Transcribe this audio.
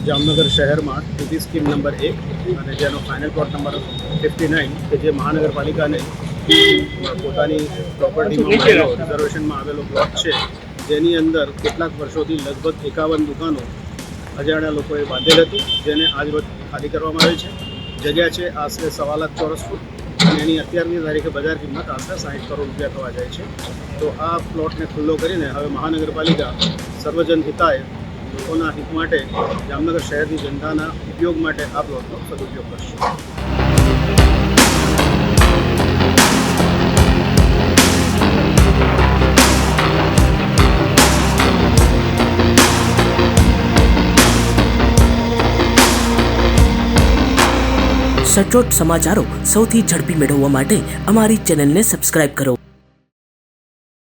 જામનગર શહેરમાં TP scheme number 1 અને જેનો ફાઇનલ પ્લોટ નંબર 59 કે જે મહાનગરપાલિકાને પોતાની પ્રોપર્ટીમાં રિઝર્વેશનમાં આવેલો પ્લોટ છે, જેની અંદર કેટલાક વર્ષોથી લગભગ 51 દુકાનો અજાણ્યા લોકોએ બાંધેલ હતી, જેને આજ રોજ ખાલી કરવામાં આવી છે. જગ્યા છે આશરે 1.25 લાખ ચોરસ ફૂટ અને એની અત્યારની તારીખે બજાર કિંમત આશરે 60 કરોડ રૂપિયા થવા જાય છે. તો આ પ્લોટને ખુલ્લો કરીને હવે મહાનગરપાલિકા સર્વજન હિતાય લોકોના હિત માટે જામનગર શહેરની જનતાના ઉપયોગ માટે આ પ્લોટનો સદુપયોગ કરશે. સચોટ સમાચારો સૌથી ઝડપી મેળવવા માટે અમારી ચેનલને સબસ્ક્રાઇબ કરો.